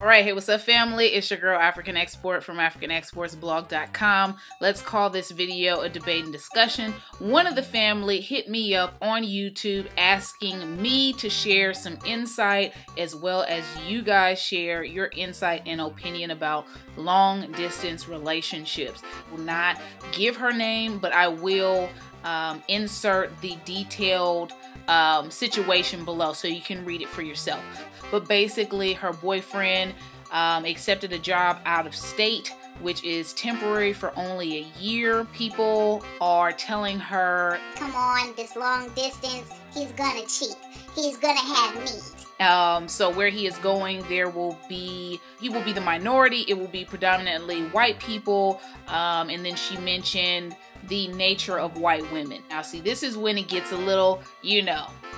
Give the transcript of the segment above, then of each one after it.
All right, hey, what's up, family? It's your girl, African Export from AfricanExportsBlog.com. Let's call this video a debate and discussion. One of the family hit me up on YouTube asking me to share some insight as well as you guys share your insight and opinion about long-distance relationships. I will not give her name, but I will insert the detailed situation below so you can read it for yourself. But basically, her boyfriend accepted a job out of state, which is temporary for only a year. People are telling her, come on, this long distance, he's gonna cheat. He's gonna have meat. So where he is going, he will be the minority. It will be predominantly white people. And then she mentioned the nature of white women. Now, see, this is when it gets a little,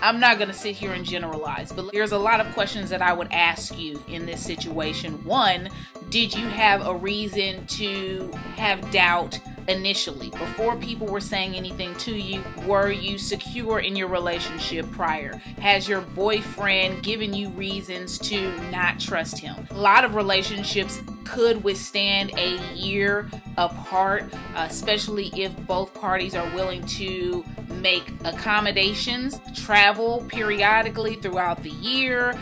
I'm not going to sit here and generalize, but there's a lot of questions that I would ask you in this situation. One, did you have a reason to have doubt initially? Before people were saying anything to you, were you secure in your relationship prior? Has your boyfriend given you reasons to not trust him? A lot of relationships could withstand a year apart, especially if both parties are willing to make accommodations, travel periodically throughout the year,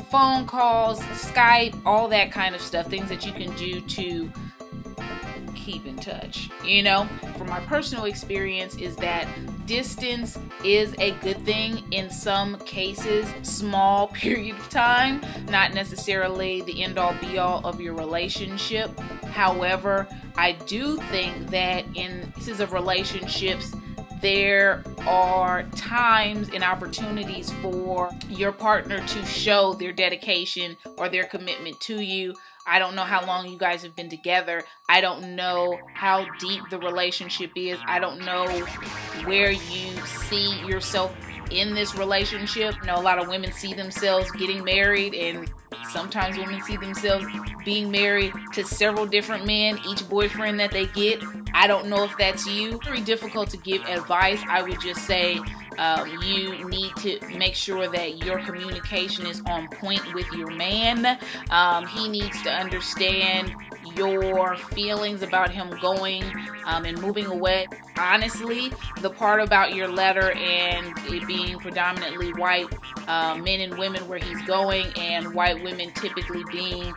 phone calls, Skype, all that kind of stuff, things that you can do to keep in touch. From my personal experience is that distance is a good thing in some cases, small period of time, not necessarily the end all be all of your relationship. However, I do think that in cases of relationships, there are times and opportunities for your partner to show their dedication or their commitment to you. I don't know how long you guys have been together. I don't know how deep the relationship is. I don't know where you see yourself in this relationship. A lot of women see themselves getting married, and sometimes women see themselves being married to several different men, each boyfriend that they get. I don't know if that's you. Very difficult to give advice. I would just say you need to make sure that your communication is on point with your man. He needs to understand your feelings about him going and moving away. Honestly, the part about your letter and it being predominantly white men and women where he's going, and white women typically being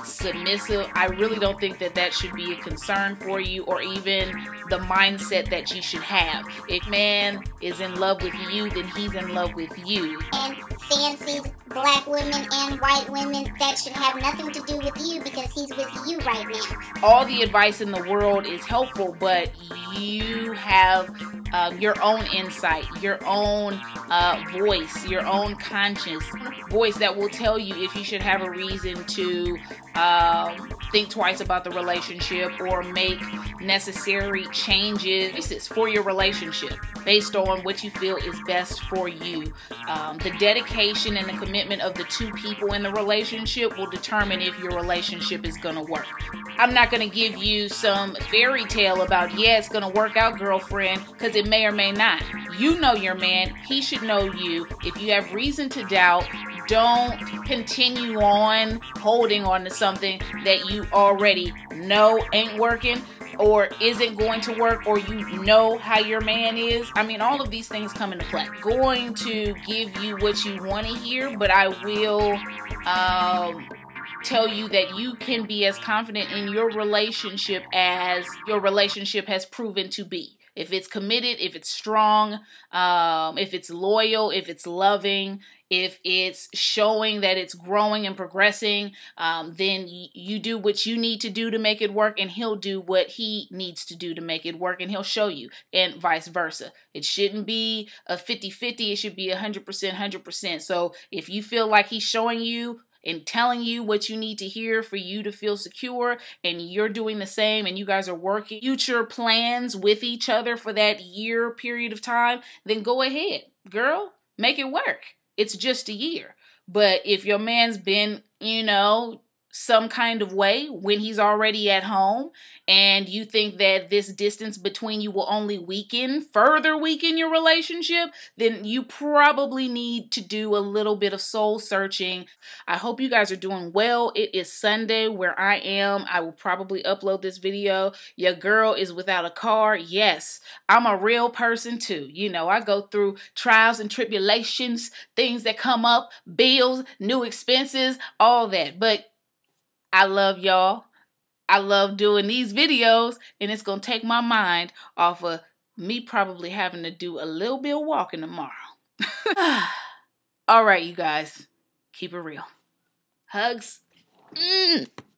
submissive, I really don't think that that should be a concern for you, or even the mindset that you should have. If man is in love with you, then he's in love with you. And fancies black women and white women, that should have nothing to do with you because he's with you right now. All the advice in the world is helpful, but you have your own insight, your own voice, your own conscious voice that will tell you if you should have a reason to think twice about the relationship or make necessary changes for your relationship based on what you feel is best for you. The dedication and the commitment of the two people in the relationship will determine if your relationship is going to work. I'm not going to give you some fairy tale about, yeah, it's going to work out, girlfriend, because it may or may not. You know your man. He should know you. If you have reason to doubt, don't continue on holding on to something that you already know ain't working or isn't going to work, or you know how your man is. I mean, all of these things come into play. Going to give you what you want to hear, but I will tell you that you can be as confident in your relationship as your relationship has proven to be. If it's committed, if it's strong, if it's loyal, if it's loving, if it's showing that it's growing and progressing, then you do what you need to do to make it work, and he'll do what he needs to do to make it work, and he'll show you, and vice versa. It shouldn't be a 50-50. It should be 100%, 100%. So if you feel like he's showing you and telling you what you need to hear for you to feel secure, and you're doing the same, and you guys are working future plans with each other for that year period of time, then go ahead, girl, make it work. It's just a year. But if your man's been, some kind of way when he's already at home, and you think that this distance between you will only further weaken your relationship, then you probably need to do a little bit of soul searching. I hope you guys are doing well. It is Sunday where I am. I will probably upload this video. Your girl is without a car. Yes, I'm a real person too. You know, I go through trials and tribulations, things that come up, bills, new expenses, all that. But I love y'all. I love doing these videos, and it's going to take my mind off of me probably having to do a little bit of walking tomorrow. All right, you guys. Keep it real. Hugs.